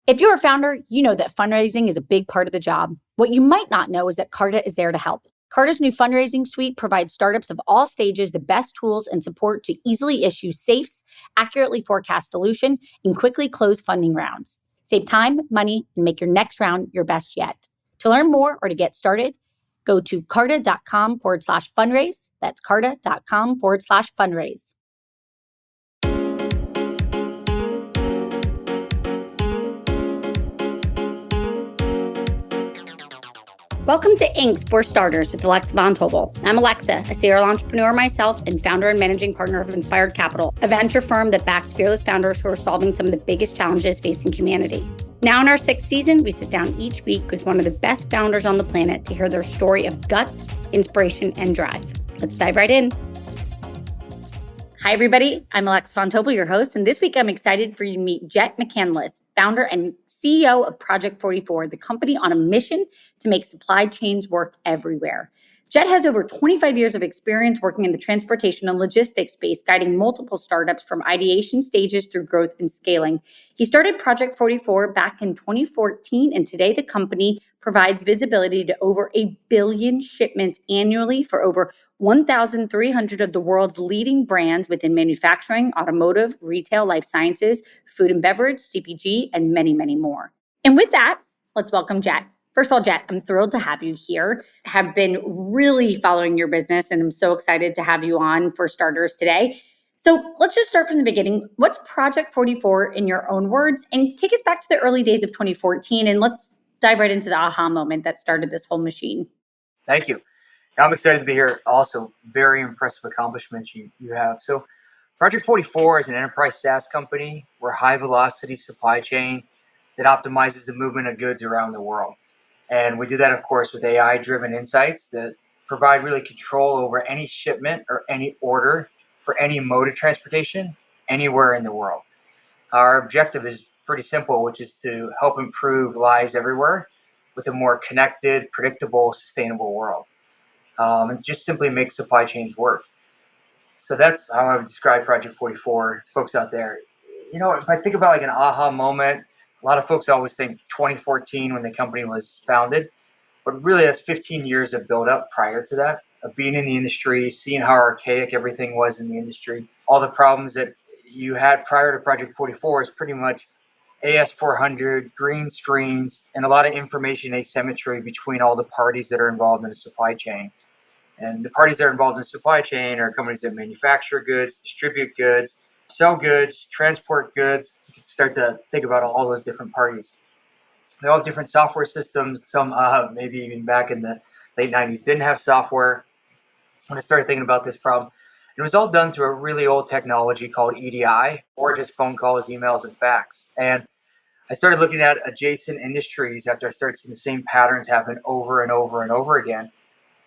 If you're a founder, you know that fundraising is a big part of the job. What you might not know is that Carta is there to help. Carta's new fundraising suite provides startups of all stages the best tools and support to easily issue safes, accurately forecast dilution, and quickly close funding rounds. Save time, money, and make your next round your best yet. To learn more or to get started, go to carta.com/fundraise. That's carta.com/fundraise. Welcome to Inks for Starters with Alexa Von Tobel. I'm Alexa, a serial entrepreneur myself and founder and managing partner of Inspired Capital, a venture firm that backs fearless founders who are solving some of the biggest challenges facing humanity. Now in our 6th season, we sit down each week with one of the best founders on the planet to hear their story of guts, inspiration, and drive. Let's dive right in. Hi, everybody. I'm Alexa Von Tobel, your host, and this week I'm excited for you to meet Jett McCandless, founder and CEO of project44, the company on a mission to make supply chains work everywhere. Jett has over 25 years of experience working in the transportation and logistics space, guiding multiple startups from ideation stages through growth and scaling. He started project44 back in 2014, and today the company provides visibility to over 1 billion shipments annually for over 1,300 of the world's leading brands within manufacturing, automotive, retail, life sciences, food and beverage, CPG, and many, many more. And with that, let's welcome Jett. First of all, Jett, I'm thrilled to have you here. Have been really following your business, and I'm so excited to have you on for starters today. So let's just start from the beginning. What's project44 in your own words? And take us back to the early days of 2014, and let's dive right into the aha moment that started this whole machine. Thank you. I'm excited to be here. Also, very impressive accomplishments you have. So project44 is an enterprise SaaS company. We're a high-velocity supply chain that optimizes the movement of goods around the world. And we do that, of course, with AI-driven insights that provide really control over any shipment or any order for any mode of transportation anywhere in the world. Our objective is pretty simple, which is to help improve lives everywhere with a more connected, predictable, sustainable world. And just simply make supply chains work. So that's how I would describe project44 to folks out there. You know, if I think about like an aha moment, a lot of folks always think 2014 when the company was founded, but really that's 15 years of build up prior to that, of being in the industry, seeing how archaic everything was in the industry. All the problems that you had prior to project44 is pretty much AS400, green screens, and a lot of information asymmetry between all the parties that are involved in the supply chain. And the parties that are involved in the supply chain are companies that manufacture goods, distribute goods, sell goods, transport goods. You can start to think about all those different parties. They all have different software systems. Some maybe even back in the late 90s didn't have software. When I started thinking about this problem, it was all done through a really old technology called EDI, or just phone calls, emails, and fax. And I started looking at adjacent industries after I started seeing the same patterns happen over and over and over again.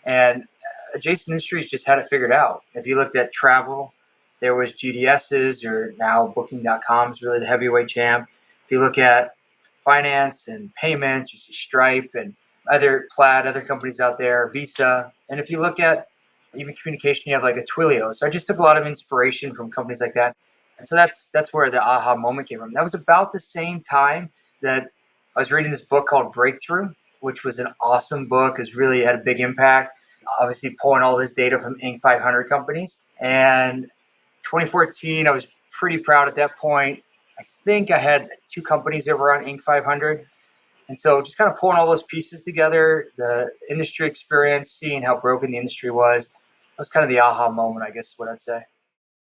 And adjacent industries just had it figured out. If you looked at travel, there was GDSs, or now Booking.com is really the heavyweight champ. If you look at finance and payments, you see Stripe and other Plaid, other companies out there, Visa. And if you look at even communication, you have like a Twilio. So I just took a lot of inspiration from companies like that. And so that's where the aha moment came from. That was about the same time that I was reading this book called Breakthrough, which was an awesome book. It really had a big impact. Obviously pulling all this data from Inc. 500 companies. And 2014, I was pretty proud at that point. I think I had 2 companies that were on Inc. 500. And so just kind of pulling all those pieces together, the industry experience, seeing how broken the industry was, that was kind of the aha moment, I guess is what I'd say.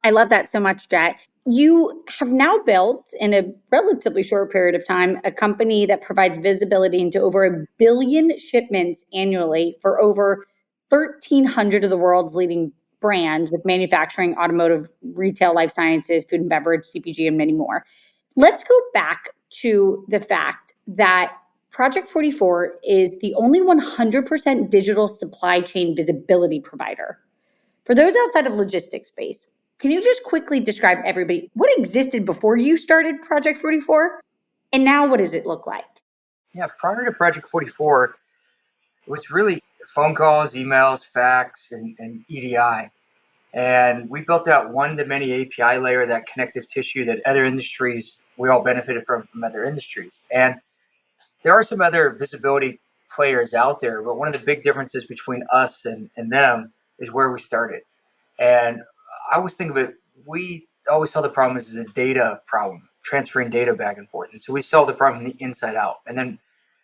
I love that so much, Jett. You have now built, in a relatively short period of time, a company that provides visibility into over 1 billion shipments annually for over 1,300 of the world's leading brands with manufacturing, automotive, retail, life sciences, food and beverage, CPG, and many more. Let's go back to the fact that project44 is the only 100% digital supply chain visibility provider. For those outside of logistics space, can you just quickly describe everybody what existed before you started project44, and now what does it look like? Yeah, prior to project44, it was really phone calls, emails, fax, and EDI. And we built out one-to-many API layer, that connective tissue that other industries we all benefited from other industries. And there are some other visibility players out there, but one of the big differences between us and them is where we started. And I always think of it, we always saw the problem as a data problem, transferring data back and forth. And so we solved the problem from the inside out. And then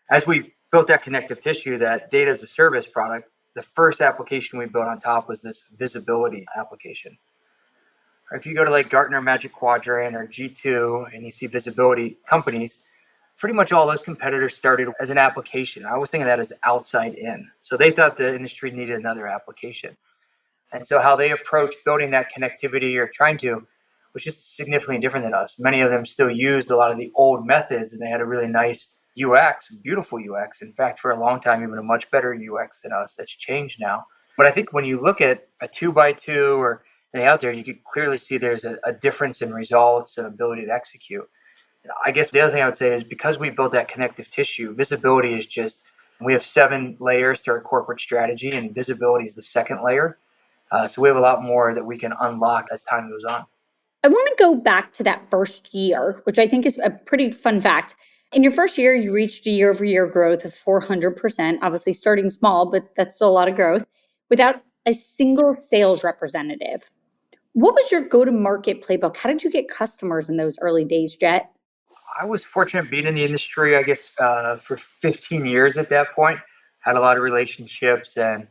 as we built that connective tissue, that data as a service product, the first application we built on top was this visibility application. If you go to like Gartner Magic Quadrant or G2 and you see visibility companies, pretty much all those competitors started as an application. I always think of that as outside in. So they thought the industry needed another application. And so how they approached building that connectivity or trying to was just significantly different than us. Many of them still used a lot of the old methods, and they had a really nice UX, beautiful UX. In fact, for a long time, even a much better UX than us. That's changed now. But I think when you look at a 2x2 or anything out there, you can clearly see there's a difference in results and ability to execute. I guess the other thing I would say is because we built that connective tissue, visibility is just, we have 7 layers to our corporate strategy, and visibility is the second layer. So we have a lot more that we can unlock as time goes on. I want to go back to that first year, which I think is a pretty fun fact. In your first year, you reached a year over year growth of 400%, obviously starting small, but that's still a lot of growth, without a single sales representative. What was your go-to-market playbook? How did you get customers in those early days, Jett? I was fortunate being in the industry, I guess, for 15 years at that point. Had a lot of relationships and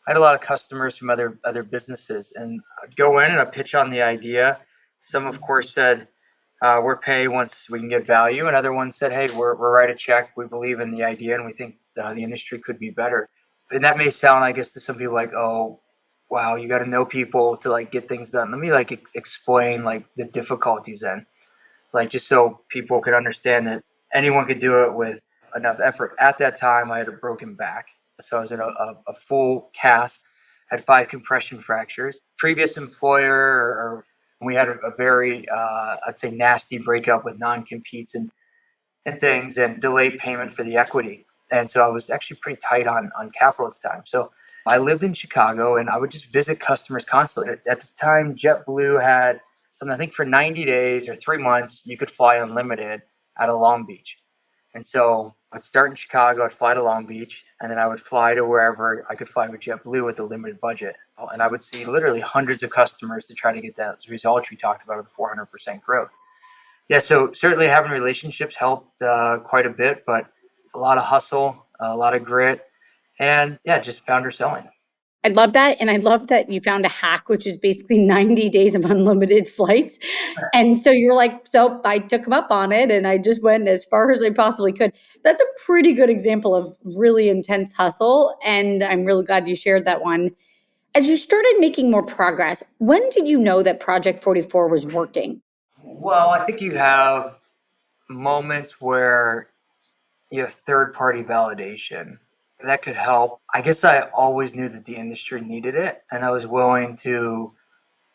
I had a lot of customers from other businesses. And I'd go in and I'd pitch on the idea. Some, of course, said, we're pay once we can get value. And other ones said, hey, we're write a check. We believe in the idea and we think the industry could be better. And that may sound, I guess, to some people like, oh, wow, you got to know people to like get things done. Let me like explain like the difficulties then. Like just so people could understand that anyone could do it with enough effort. At that time, I had a broken back. So I was in a full cast, had 5 compression fractures. Previous employer, or we had a very, I'd say, nasty breakup with non-competes and things and delayed payment for the equity. And so I was actually pretty tight on capital at the time. So I lived in Chicago and I would just visit customers constantly. At the time, JetBlue had something, I think for 90 days or 3 months, you could fly unlimited out of Long Beach. And so I'd start in Chicago, I'd fly to Long Beach, and then I would fly to wherever I could fly with JetBlue with a limited budget. And I would see literally hundreds of customers to try to get that results we talked about of the 400% growth. Yeah, so certainly having relationships helped quite a bit, but a lot of hustle, a lot of grit, and yeah, just founder selling. I love that. And I love that you found a hack, which is basically 90 days of unlimited flights. And so you're like, so I took them up on it and I just went as far as I possibly could. That's a pretty good example of really intense hustle. And I'm really glad you shared that one. As you started making more progress, when did you know that Project 44 was working? Well, I think you have moments where you have third party validation that could help. I guess I always knew that the industry needed it, and I was willing to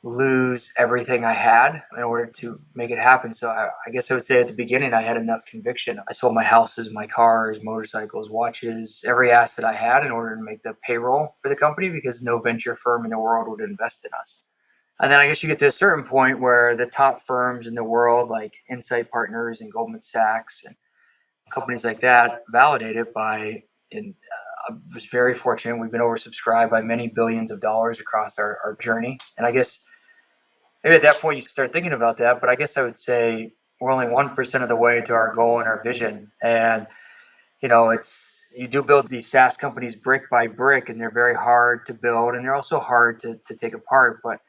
lose everything I had in order to make it happen. So I guess I would say at the beginning, I had enough conviction. I sold my houses, my cars, motorcycles, watches, every asset I had in order to make the payroll for the company because no venture firm in the world would invest in us. And then I guess you get to a certain point where the top firms in the world, like Insight Partners and Goldman Sachs and companies like that, validate it by, and I was very fortunate. We've been oversubscribed by many billions of dollars across our journey. And I guess maybe at that point you start thinking about that, but I guess I would say we're only 1% of the way to our goal and our vision. And, you do build these SaaS companies brick by brick, and they're very hard to build, and they're also hard to take apart. But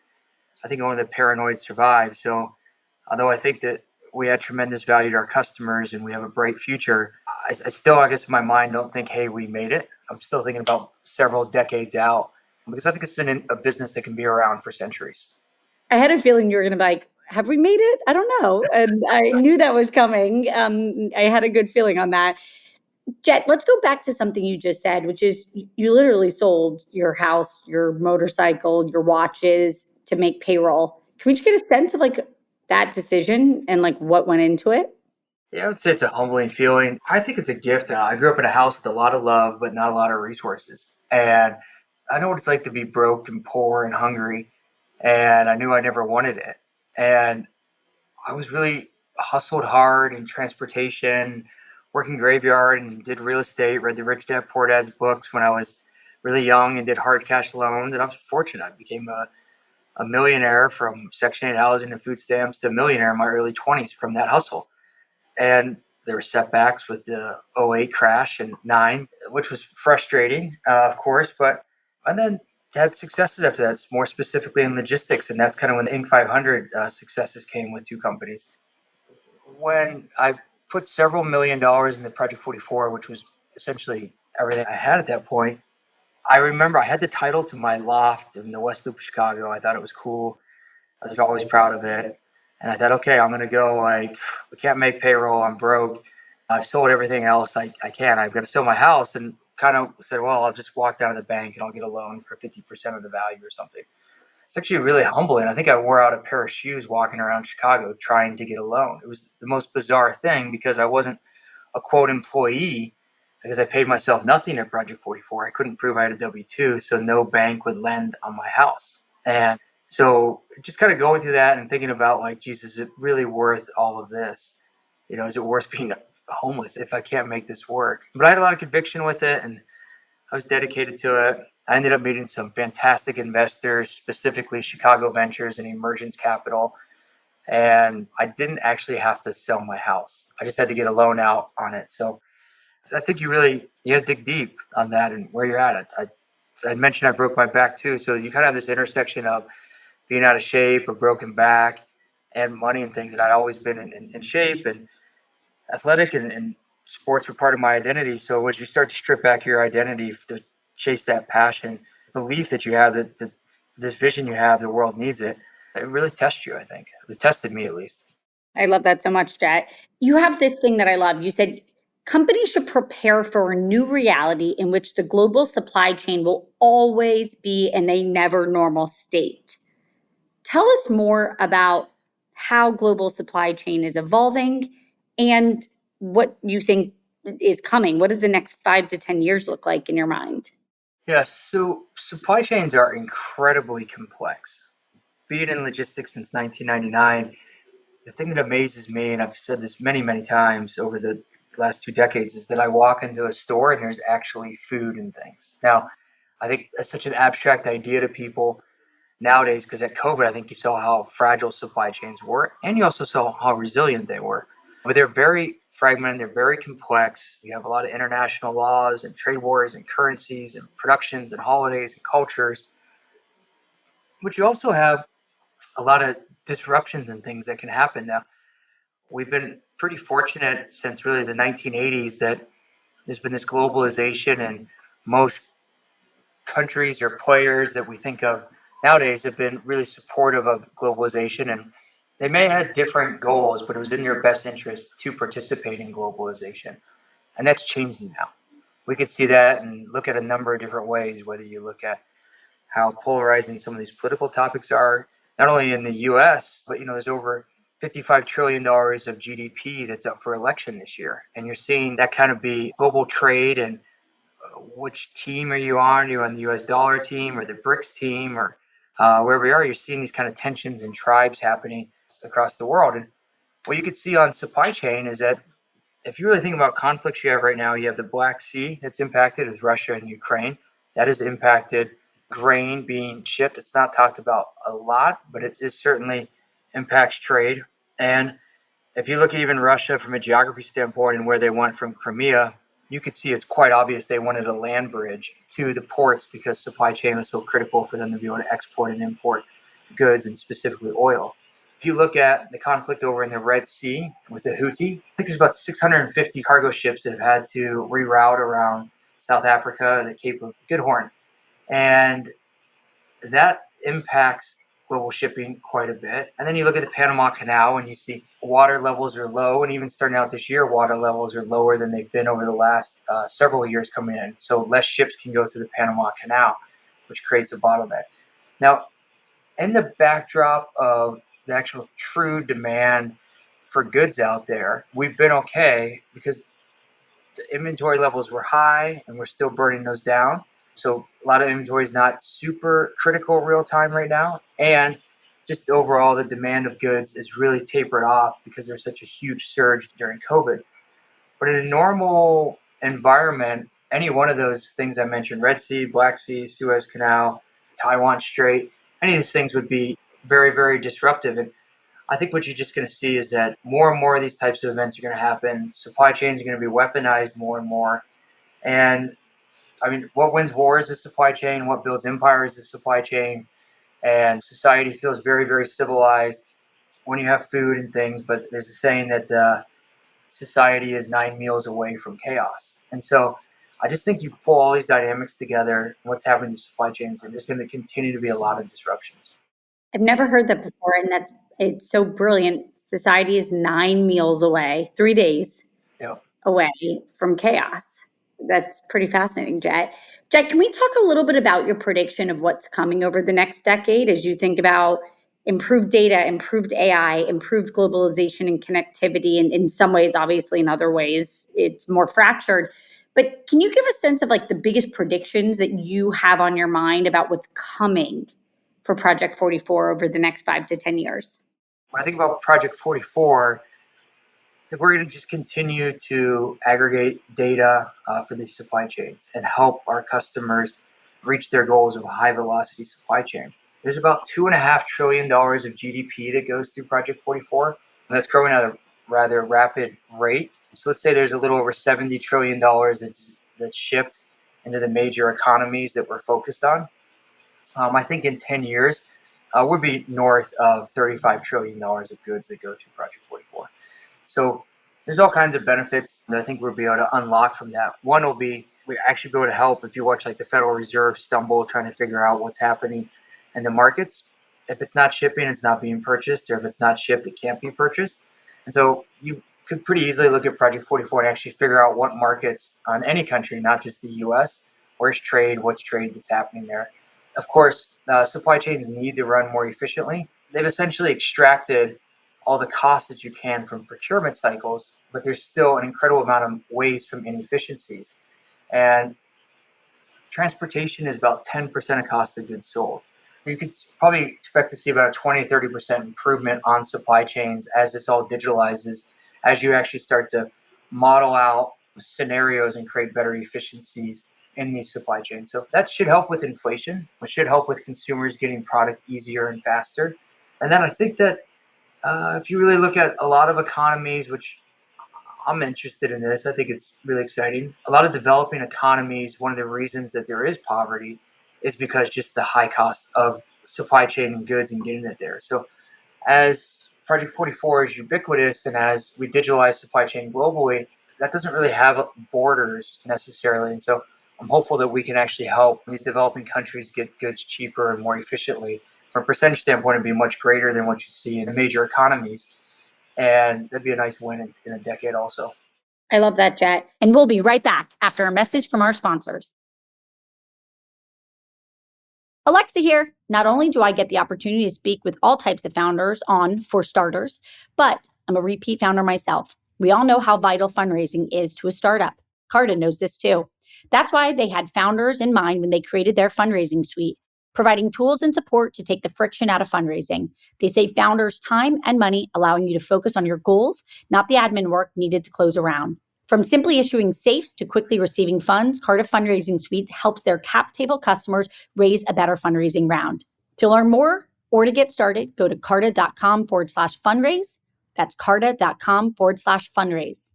I think only the paranoid survive. So although I think that we add tremendous value to our customers and we have a bright future, I still, I guess in my mind, don't think, hey, we made it. I'm still thinking about several decades out because I think it's a business that can be around for centuries. I had a feeling you were going to be like, have we made it? I don't know. And I knew that was coming. I had a good feeling on that. Jett, let's go back to something you just said, which is you literally sold your house, your motorcycle, your watches to make payroll. Can we just get a sense of like that decision and like what went into it? Yeah, I would say it's a humbling feeling. I think it's a gift. I grew up in a house with a lot of love, but not a lot of resources. And I know what it's like to be broke and poor and hungry. And I knew I never wanted it. And I was really hustled hard in transportation, working graveyard, and did real estate, read the Rich Dad Poor Dad's books when I was really young and did hard cash loans. And I was fortunate. I became a millionaire from Section 8 housing and food stamps to a millionaire in my early 20s from that hustle. And there were setbacks with the '08 crash and 9, which was frustrating, of course, and then had successes after that, more specifically in logistics. And that's kind of when the Inc. 500 successes came with 2 companies. When I put several $1,000,000 into Project 44, which was essentially everything I had at that point, I remember I had the title to my loft in the West Loop of Chicago. I thought it was cool. I was always proud of it. And I thought, okay, I'm going to go, like, we can't make payroll. I'm broke. I've sold everything else I can. I'm going to sell my house. And kind of said, well, I'll just walk down to the bank and I'll get a loan for 50% of the value or something. It's actually really humbling. I think I wore out a pair of shoes walking around Chicago trying to get a loan. It was the most bizarre thing because I wasn't a quote employee because I paid myself nothing at Project 44. I couldn't prove I had a W-2, so no bank would lend on my house. And so just kind of going through that and thinking about, like, Jesus, is it really worth all of this? Is it worth being homeless if I can't make this work? But I had a lot of conviction with it, and I was dedicated to it. I ended up meeting some fantastic investors, specifically Chicago Ventures and Emergence Capital. And I didn't actually have to sell my house. I just had to get a loan out on it. So I think you have to dig deep on that and where you're at. I mentioned I broke my back too. So you kind of have this intersection of being out of shape, a broken back, and money and things. And I'd always been in shape and athletic, and sports were part of my identity. So as you start to strip back your identity to chase that passion, belief that you have, that this vision you have, the world needs it, it really tests you, I think. It tested me, at least. I love that so much, Jett. You have this thing that I love. You said companies should prepare for a new reality in which the global supply chain will always be in a never normal state. Tell us more about how global supply chain is evolving and what you think is coming. What does the next 5 to 10 years look like in your mind? Yes, so supply chains are incredibly complex. Being in logistics since 1999, the thing that amazes me, and I've said this many, many times over the last 2 decades, is that I walk into a store and there's actually food and things. Now, I think that's such an abstract idea to people nowadays because at COVID, I think you saw how fragile supply chains were, and you also saw how resilient they were. But they're very fragmented, they're very complex. You have a lot of international laws and trade wars and currencies and productions and holidays and cultures. But you also have a lot of disruptions and things that can happen. Now, we've been pretty fortunate since really the 1980s that there's been this globalization, and most countries or players that we think of nowadays have been really supportive of globalization, and they may have had different goals, but it was in their best interest to participate in globalization. And that's changing now. We could see that and look at a number of different ways, whether you look at how polarizing some of these political topics are, not only in the US, but there's over $55 trillion of GDP that's up for election this year. And you're seeing that kind of be global trade and which team are you on? Are you on the US dollar team or the BRICS team or wherever we are? You're seeing these kind of tensions and tribes happening across the world. And what you could see on supply chain is that if you really think about conflicts you have right now, you have the Black Sea that's impacted with Russia and Ukraine. That has impacted grain being shipped. It's not talked about a lot, but it certainly impacts trade. And if you look at even Russia from a geography standpoint and where they went from Crimea, you could see it's quite obvious they wanted a land bridge to the ports because supply chain was so critical for them to be able to export and import goods, and specifically oil. If you look at the conflict over in the Red Sea with the Houthi, I think there's about 650 cargo ships that have had to reroute around South Africa, the Cape of Good Horn. And that impacts global shipping quite a bit. And then you look at the Panama Canal and you see water levels are low. And even starting out this year, water levels are lower than they've been over the last several years coming in. So less ships can go through the Panama Canal, which creates a bottleneck. Now, in the backdrop of the actual true demand for goods out there, we've been okay because the inventory levels were high and we're still burning those down. So a lot of inventory is not super critical real time right now. And just overall the demand of goods is really tapered off because there's such a huge surge during COVID. But in a normal environment, any one of those things I mentioned, Red Sea, Black Sea, Suez Canal, Taiwan Strait, any of these things would be very, very disruptive. And I think what you're just going to see is that more and more of these types of events are going to happen. Supply chains are going to be weaponized more and more. And I mean, what wins war is the supply chain. What builds empire is the supply chain. And society feels very, very civilized when you have food and things. But there's a saying that society is 9 meals away from chaos. And so I just think you pull all these dynamics together, what's happening to supply chains, and there's going to continue to be a lot of disruptions. I've never heard that before, and it's so brilliant. Society is 9 meals away, 3 days Yeah. away from chaos. That's pretty fascinating, Jett. Jett, can we talk a little bit about your prediction of what's coming over the next decade as you think about improved data, improved AI, improved globalization and connectivity? And in some ways, obviously, in other ways, it's more fractured. But can you give a sense of like the biggest predictions that you have on your mind about what's coming for Project 44 over the next 5 to 10 years? When I think about Project 44, I think we're going to just continue to aggregate data for these supply chains and help our customers reach their goals of a high velocity supply chain. There's about $2.5 trillion of GDP that goes through Project 44, and that's growing at a rather rapid rate. So let's say there's a little over $70 trillion that's shipped into the major economies that we're focused on. I think in 10 years, we'll be north of $35 trillion of goods that go through Project 44. So there's all kinds of benefits that I think we'll be able to unlock from that. One will be we actually be able to help if you watch like the Federal Reserve stumble trying to figure out what's happening in the markets. If it's not shipping, it's not being purchased, or if it's not shipped, it can't be purchased. And so you could pretty easily look at Project 44 and actually figure out what markets on any country, not just the US, where's trade, what's trade that's happening there. Of course, supply chains need to run more efficiently. They've essentially extracted all the costs that you can from procurement cycles, but there's still an incredible amount of waste from inefficiencies. And transportation is about 10% of cost of goods sold. You could probably expect to see about a 20-30% improvement on supply chains as this all digitalizes, as you actually start to model out scenarios and create better efficiencies in these supply chains. So that should help with inflation. It should help with consumers getting product easier and faster. And then I think that if you really look at a lot of economies, which I'm interested in this, I think it's really exciting. A lot of developing economies, one of the reasons that there is poverty is because just the high cost of supply chain and goods and getting it there. So as Project 44 is ubiquitous and as we digitalize supply chain globally, that doesn't really have borders necessarily. And so I'm hopeful that we can actually help these developing countries get goods cheaper and more efficiently. From a percentage standpoint, it'd be much greater than what you see in the major economies. And that'd be a nice win in a decade also. I love that, Jett. And we'll be right back after a message from our sponsors. Alexa here. Not only do I get the opportunity to speak with all types of founders on For Starters, but I'm a repeat founder myself. We all know how vital fundraising is to a startup. Carta knows this too. That's why they had founders in mind when they created their fundraising suite, providing tools and support to take the friction out of fundraising. They save founders time and money, allowing you to focus on your goals, not the admin work needed to close a round. From simply issuing safes to quickly receiving funds, Carta Fundraising Suite helps their cap table customers raise a better fundraising round. To learn more or to get started, go to carta.com/fundraise. That's carta.com/fundraise.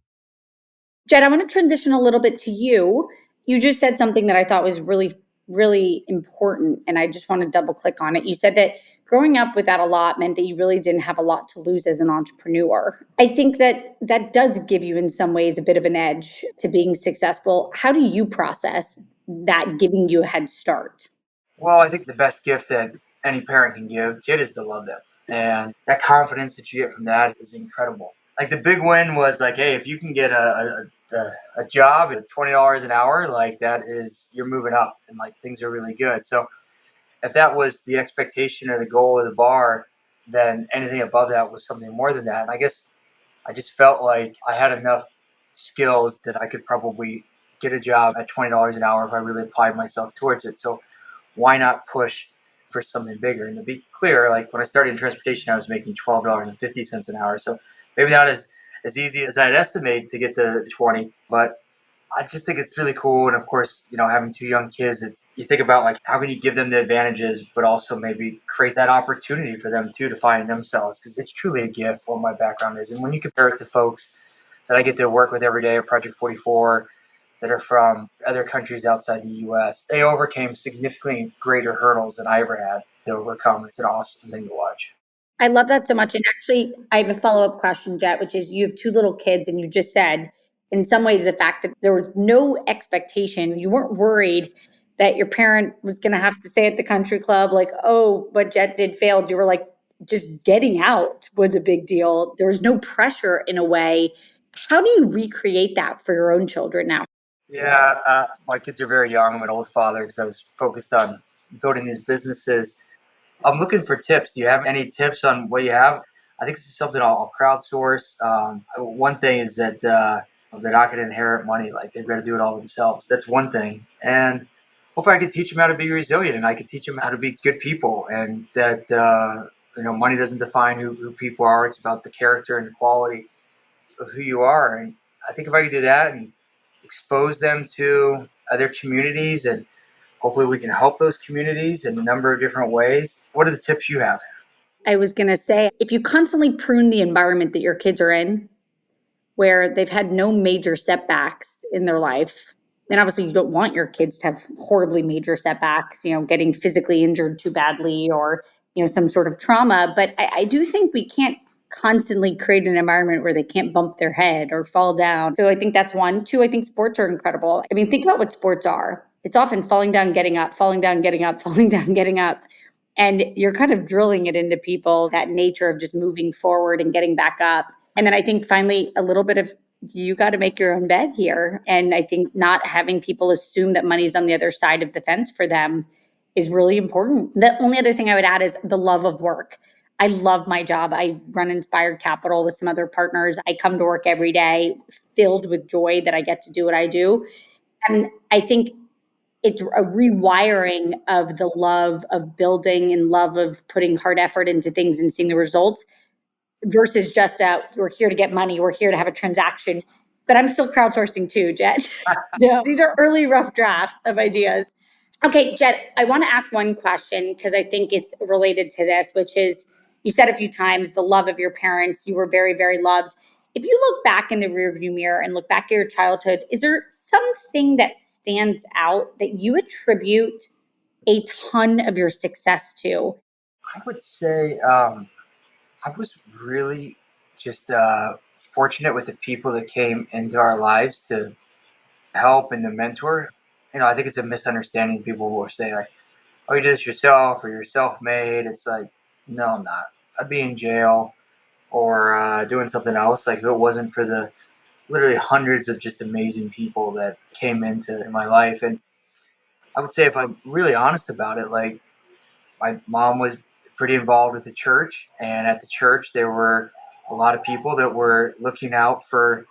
Jett, I want to transition a little bit to you. You just said something that I thought was really, really important, and I just want to double click on it. You said that growing up without a lot meant that you really didn't have a lot to lose as an entrepreneur. I think that that does give you in some ways a bit of an edge to being successful. How do you process that giving you a head start? Well, I think the best gift that any parent can give kid is to love them. And that confidence that you get from that is incredible. Like the big win was like, hey, if you can get a job at $20 an hour, like that is, you're moving up and like things are really good. So if that was the expectation or the goal or the bar, then anything above that was something more than that. And I guess I just felt like I had enough skills that I could probably get a job at $20 an hour if I really applied myself towards it. So why not push for something bigger. And to be clear, like when I started in transportation, I was making $12.50 an hour. So maybe not as easy as I'd estimate to get to 20, but I just think it's really cool. And of course, having two young kids, you think about like how can you give them the advantages, but also maybe create that opportunity for them too to find themselves, because it's truly a gift what my background is. And when you compare it to folks that I get to work with every day at Project 44 that are from other countries outside the US, they overcame significantly greater hurdles than I ever had to overcome. It's an awesome thing to watch. I love that so much. And actually, I have a follow-up question, Jett, which is you have two little kids, and you just said, in some ways, the fact that there was no expectation, you weren't worried that your parent was going to have to say at the country club, like, oh, but Jett did fail. You were like, just getting out was a big deal. There was no pressure in a way. How do you recreate that for your own children now? Yeah, my kids are very young. I'm an old father because I was focused on building these businesses. I'm looking for tips. Do you have any tips on what you have? I think this is something I'll crowdsource. One thing is that they're not going to inherit money. Like they've got to do it all themselves. That's one thing. And hopefully I could teach them how to be resilient, and I could teach them how to be good people, and that, money doesn't define who people are. It's about the character and the quality of who you are. And I think if I could do that and expose them to other communities, and hopefully we can help those communities in a number of different ways. What are the tips you have? I was going to say, if you constantly prune the environment that your kids are in, where they've had no major setbacks in their life. And obviously, you don't want your kids to have horribly major setbacks, getting physically injured too badly or, some sort of trauma. But I do think we can't constantly create an environment where they can't bump their head or fall down. So I think that's one. Two, I think sports are incredible. I mean, think about what sports are. It's often falling down, getting up, falling down, getting up, falling down, getting up. And you're kind of drilling it into people, that nature of just moving forward and getting back up. And then I think finally a little bit of you got to make your own bed here. And I think not having people assume that money's on the other side of the fence for them is really important. The only other thing I would add is the love of work. I love my job. I run Inspired Capital with some other partners. I come to work every day filled with joy that I get to do what I do. And I think it's a rewiring of the love of building and love of putting hard effort into things and seeing the results versus just we're here to get money, we're here to have a transaction. But I'm still crowdsourcing too, Jett. So these are early rough drafts of ideas. Okay, Jett, I want to ask one question because I think it's related to this, which is you said a few times the love of your parents. You were very, very loved. If you look back in the rearview mirror and look back at your childhood, is there something that stands out that you attribute a ton of your success to? I would say I was really just fortunate with the people that came into our lives to help and to mentor. I think it's a misunderstanding. People will say like, "Oh, you did this yourself," or "You're self-made." It's like, no, I'm not. I'd be in jail or doing something else. Like if it wasn't for the literally hundreds of just amazing people that came into my life. And I would say, if I'm really honest about it, like my mom was pretty involved with the church, and at the church there were a lot of people that were looking out for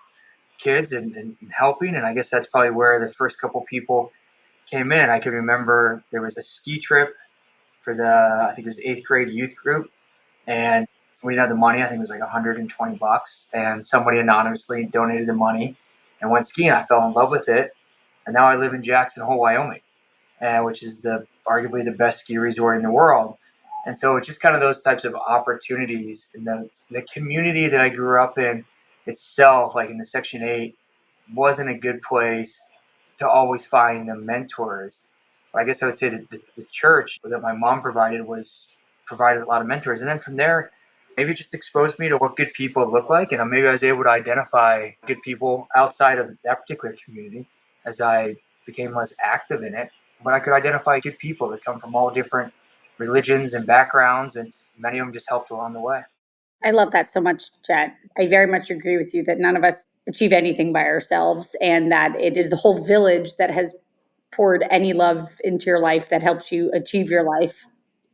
kids and helping. And I guess that's probably where the first couple people came in. I can remember there was a ski trip for I think it was eighth grade youth group, and we didn't have the money. I think it was like $120, and somebody anonymously donated the money and went skiing. I fell in love with it, and now I live in Jackson Hole, Wyoming, which is arguably the best ski resort in the world. And so it's just kind of those types of opportunities. And the community that I grew up in itself, like in the Section 8, wasn't a good place to always find the mentors. But I guess I would say that the church that my mom provided a lot of mentors. And then from there, maybe it just exposed me to what good people look like. And maybe I was able to identify good people outside of that particular community as I became less active in it. But I could identify good people that come from all different religions and backgrounds, and many of them just helped along the way. I love that so much, Jett. I very much agree with you that none of us achieve anything by ourselves, and that it is the whole village that has poured any love into your life that helps you achieve your life.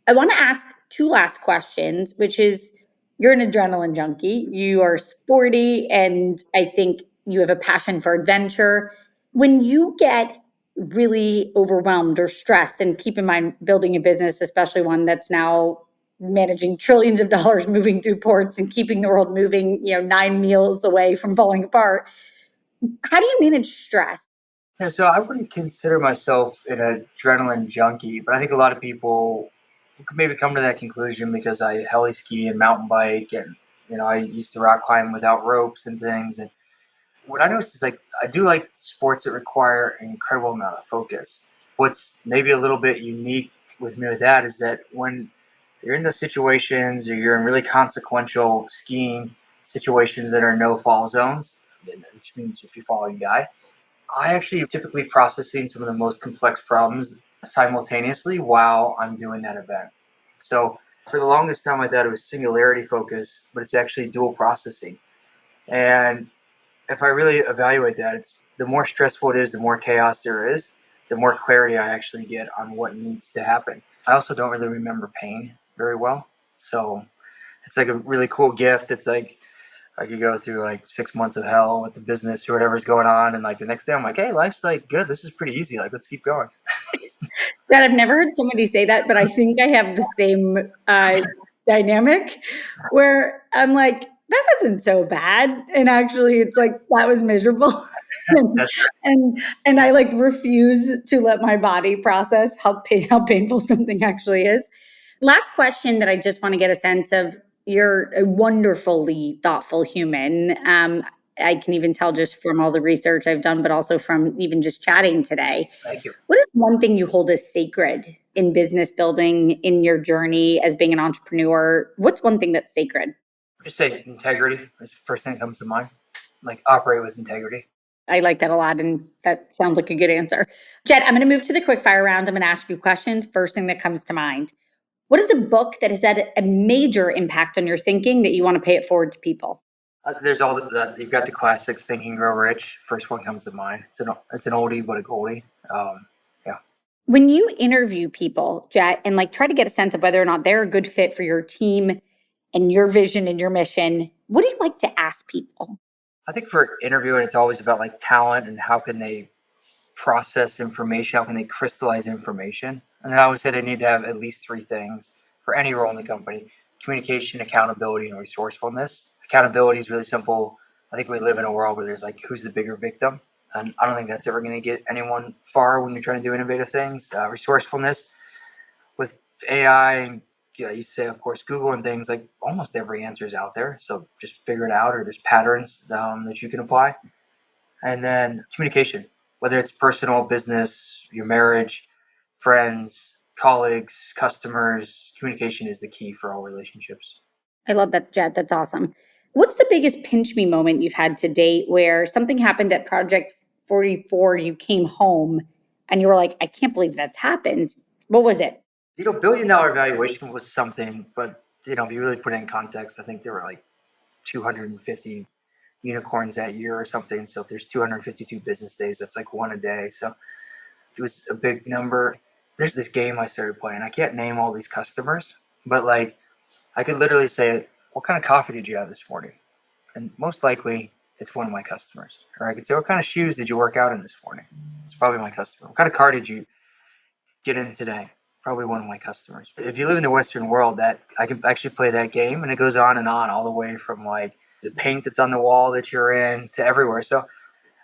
I want to ask two last questions, which is you're an adrenaline junkie, you are sporty, and I think you have a passion for adventure. When you get really overwhelmed or stressed, and keep in mind, building a business, especially one that's now managing trillions of dollars moving through ports and keeping the world moving, 9 meals away from falling apart. How do you manage stress? Yeah, so I wouldn't consider myself an adrenaline junkie, but I think a lot of people could maybe come to that conclusion because I heli ski and mountain bike, and I used to rock climb without ropes and things. And what I noticed is like I do like sports that require an incredible amount of focus. What's maybe a little bit unique with me with that is that when you're in those situations or you're in really consequential skiing situations that are no fall zones, which means if you fall, you die. I actually typically processing some of the most complex problems simultaneously while I'm doing that event. So for the longest time, I thought it was singularity focus, but it's actually dual processing. And if I really evaluate that, it's the more stressful it is, the more chaos there is, the more clarity I actually get on what needs to happen. I also don't really remember pain very well. So it's like a really cool gift. It's like I could go through like 6 months of hell with the business or whatever's going on. And like the next day I'm like, hey, life's like good. This is pretty easy. Like, let's keep going. That I've never heard somebody say that, but I think I have the same dynamic where I'm like, that wasn't so bad. And actually it's like, that was miserable. and, That's and I like refuse to let my body process how painful something actually is. Last question that I just want to get a sense of. You're a wonderfully thoughtful human. I can even tell just from all the research I've done, but also from even just chatting today. Thank you. What is one thing you hold as sacred in business building, in your journey as being an entrepreneur? What's one thing that's sacred? Just say integrity is the first thing that comes to mind. Like operate with integrity. I like that a lot, and that sounds like a good answer. Jett, I'm going to move to the quick fire round. I'm going to ask you questions. First thing that comes to mind. What is a book that has had a major impact on your thinking that you want to pay it forward to people? There's all you've got the classics. Think and Grow Rich. First one comes to mind. It's an oldie but a goldie. Yeah. When you interview people, Jett, and like try to get a sense of whether or not they're a good fit for your team and your vision and your mission, what do you like to ask people? I think for interviewing, it's always about like talent and how can they process information, how can they crystallize information. And then I would say they need to have at least three things for any role in the company: communication, accountability, and resourcefulness. Accountability is really simple. I think we live in a world where there's like, who's the bigger victim? And I don't think that's ever going to get anyone far when you're trying to do innovative things. Resourcefulness with AI and you say, of course, Google and things, like almost every answer is out there. So just figure it out, or there's patterns that you can apply. And then communication, whether it's personal, business, your marriage, friends, colleagues, customers, communication is the key for all relationships. I love that, Jett. That's awesome. What's the biggest pinch me moment you've had to date where something happened at Project 44, you came home and you were like, I can't believe that's happened. What was it? Billion-dollar valuation was something, but if you really put it in context, I think there were like 250 unicorns that year or something. So if there's 252 business days, that's like one a day. So it was a big number. There's this game I started playing. I can't name all these customers, but like I could literally say, what kind of coffee did you have this morning? And most likely it's one of my customers. Or I could say, what kind of shoes did you work out in this morning? It's probably my customer. What kind of car did you get in today? Probably one of my customers. If you live in the Western world, that I can actually play that game, and it goes on and on, all the way from like the paint that's on the wall that you're in to everywhere. So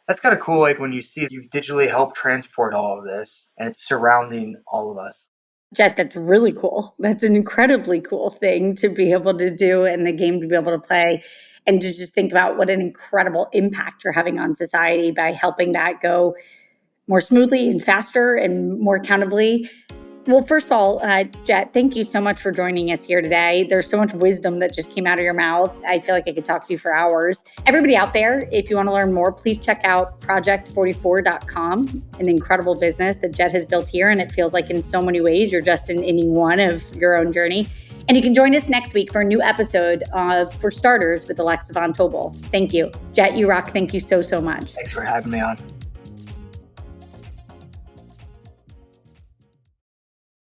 that's kind of cool. Like when you see you've digitally helped transport all of this and it's surrounding all of us. Jett, that's really cool. That's an incredibly cool thing to be able to do and the game to be able to play, and to just think about what an incredible impact you're having on society by helping that go more smoothly and faster and more accountably. Well, first of all, Jett, thank you so much for joining us here today. There's so much wisdom that just came out of your mouth. I feel like I could talk to you for hours. Everybody out there, if you want to learn more, please check out project44.com, an incredible business that Jett has built here. And it feels like in so many ways, you're just in inning one of your own journey. And you can join us next week for a new episode of For Starters with Alexa Von Tobel. Thank you. Jett, you rock. Thank you so, so much. Thanks for having me on.